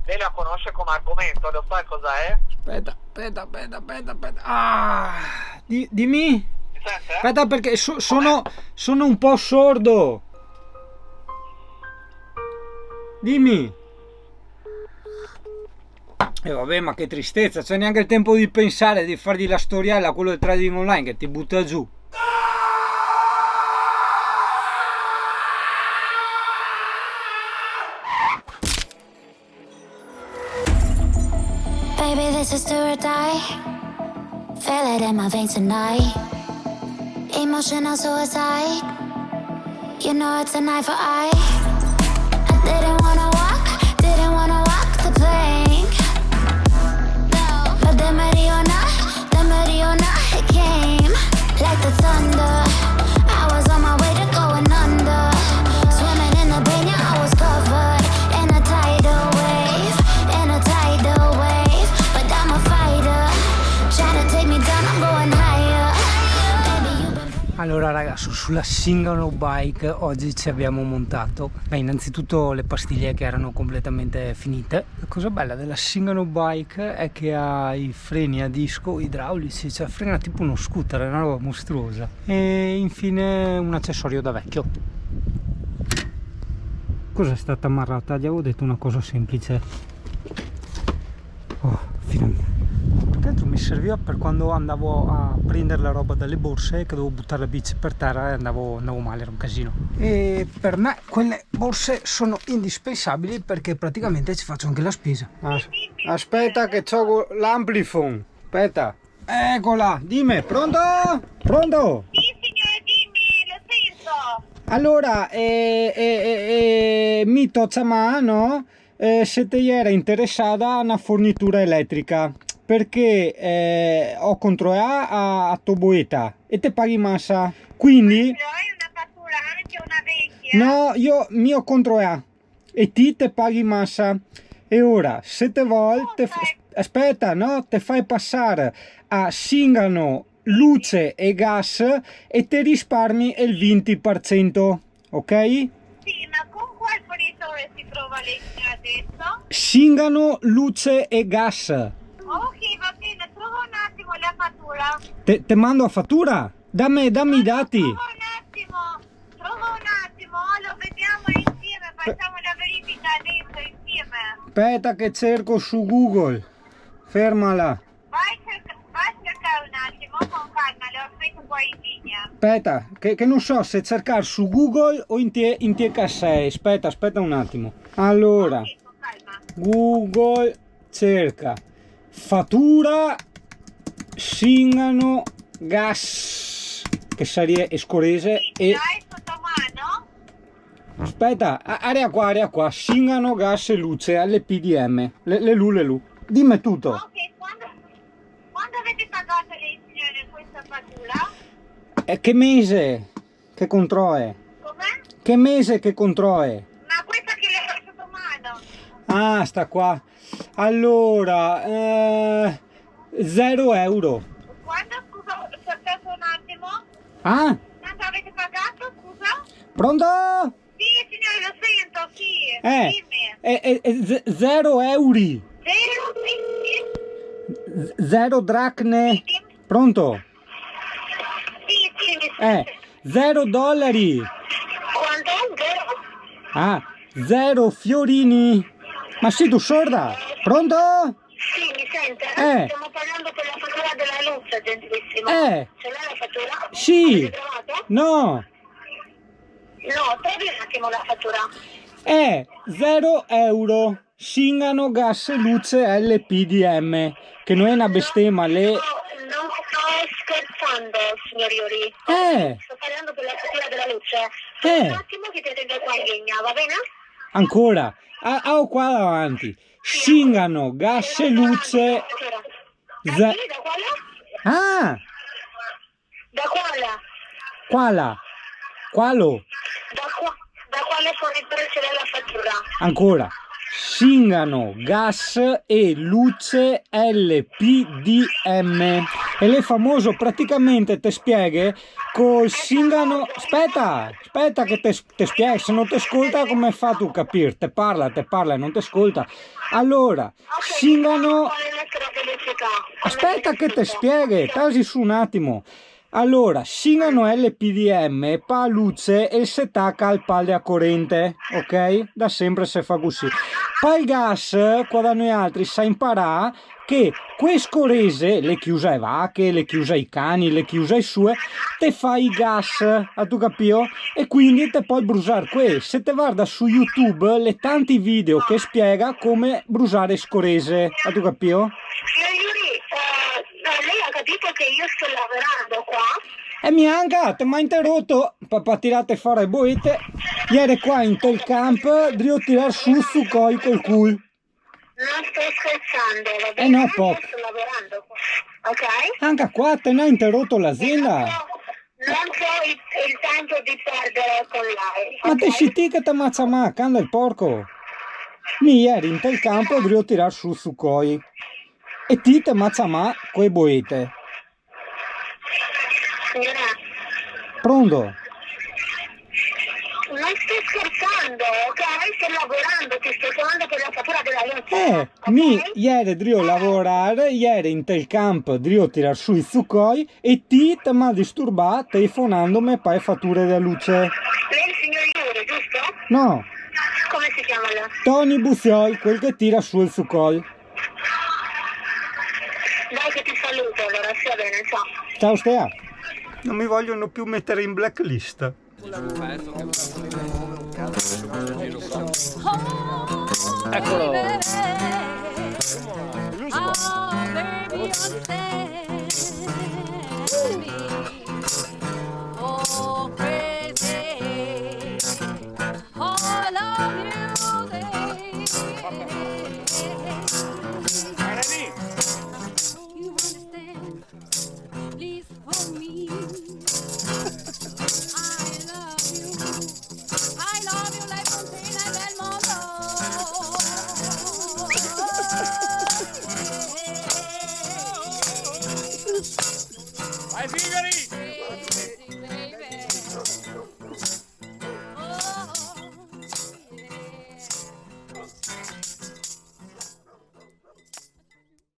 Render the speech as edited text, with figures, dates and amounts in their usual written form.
Lei la conosce come argomento, lo sai cosa è? Aspetta. Dimmi. Mi sente? Aspetta perché sono un po' sordo. Dimmi. E vabbè, ma che tristezza, c'è neanche il tempo di pensare, di fargli la storiella a quello del trading online che ti butta giù. Baby, this is do or die. Feel it in my veins tonight. Emotional suicide. You know it's an eye for eye. I didn't wanna walk the plank. No. But the Mariona, it came like the thunder. I was on my way to going under. Swimming in the pain, yeah, I was covered in a tidal wave, But I'm a fighter. Try to take me down, I'm going higher. Baby, you've been... Allora ragazzi, sulla Singano Bike oggi ci abbiamo montato innanzitutto le pastiglie che erano completamente finite. La cosa bella della Singano Bike è che ha i freni a disco idraulici, cioè frena tipo uno scooter, è una roba mostruosa. E infine un accessorio da vecchio. Cosa è stata ammorrata? Gli avevo detto una cosa semplice. Oh, finalmente. Dentro mi serviva per quando andavo a prendere la roba dalle borse, che dovevo buttare la bici per terra e andavo male, era un casino. E per me quelle borse sono indispensabili perché praticamente ci faccio anche la spesa. Aspetta che c'ho l'amplifon. Aspetta. Eccola, dimmi, pronto? Pronto? Sì, signore, dimmi, lo sento. Allora, mi toccia no? Se te era interessata a una fornitura elettrica perché ho controllato a Toboeta e te paghi massa, quindi Però hai una fattura anche una vecchia? no, io mio controllato e te paghi massa. E ora se te vuoi aspetta, no, te fai passare a Singano luce e gas e te risparmi il 20%, ok? Sì, ma con qual fornitore si trova lei adesso? Singano luce e gas. Ok, va bene, trovo un attimo la fattura. Te mando a fattura? Dammi i dati. Trovo un attimo, lo vediamo insieme, facciamo la verifica adesso insieme. Aspetta che cerco su Google. Fermala. Vai a cercare un attimo, con calma, lo aspetto qua in linea. Aspetta, che non so se cercare su Google o in tie cassei. Aspetta un attimo. Allora, Ok, con calma. Google cerca fattura Singano gas, che sarebbe escorese Sì, e ce l'hai sotto mano? aspetta, area qua, Singano gas e luce LPDM, le lu. Dimmi tutto. Ok, quando avete pagato le signore questa fattura? E che mese che controe? Com'è? Che mese che controe? Ma questa che le ho sotto mano? Ah, sta qua. Allora, 0 euro. Quando, scusa, aspetta un attimo. Ah, Quanto avete pagato, scusa? pronto? Sì, signore, lo sento, sì. Dimmi. 0 euro. Zero, sì, 0 dracne. sì. Pronto? Sì, mi sento. 0 dollari. Quanto? Zero? Ah, 0 fiorini. Ma sei tu sorda? Pronto? Sì, mi sente. Stiamo parlando per la fattura della luce, gentilissimo. Ce l'hai la fattura? Sì. Avete trovato? No. No, trovi un attimo la fattura. 0 euro. Singano gas e luce LPDM, che non è una bestemmia, le... No, non sto scherzando, signor Iuri. Sto parlando per la fattura della luce. Un attimo che ti tengo qua in linea, va bene? Ancora, ho qua davanti, Singano gas e luce... Da chi? Da quale? Ah, Da quale? quala? Qualo? Da quale fornitore ce l'è la fattura? Ancora, Cingano, gas e luce LPDM. E le famoso praticamente te spieghe col cingano. Aspetta che te spiega, se non ti ascolta come fa tu capire? Te parla e non ti ascolta. Allora, cingano. Aspetta che te spieghi, tasi su un attimo. Allora, cingano LPDM, pa luce e se tacca al palle a corrente, ok? Da sempre se fa così. Pa il gas, qua da noi altri, sa imparare che questo rese, le chiusa ai vacche, le chiusa ai cani, le chiusa ai sue, te fa i gas, a tu capito? E quindi te puoi brusare questo. Se te guarda su YouTube, le tanti video che spiega come brusare scorese, a tu capito? Lei ha capito che io sto lavorando qua? E mi anche, te mi ha interrotto per tirare fuori boite. Ieri qua in tel camp, devo tirare su coi col culo. Non sto scherzando, va bene? No, poco. Io sto lavorando qua, ok? Anche qua te ne ha interrotto l'azienda. Non c'ho il tempo di perdere con lei. Ma te si ti che te mazza canda il porco. Mi ieri in tel campo devo tirare su coi. E ti te mazza coi boite. Signora, Pronto? non sto scherzando, ok? Sto lavorando, ti sto chiamando per la fattura della luce. Mi ieri devo lavorare, ieri in tel campo devo tirare su i succoi e ti te mi ha disturbato telefonandomi per fatture della luce. Lei è il signor Iuri, giusto? No, Come si chiama lei? Tony Bussiol, quel che tira su il succoi. Dai che ti saluto, allora, sia bene, ciao. Ciao Stea. Non mi vogliono più mettere in blacklist. Eccolo.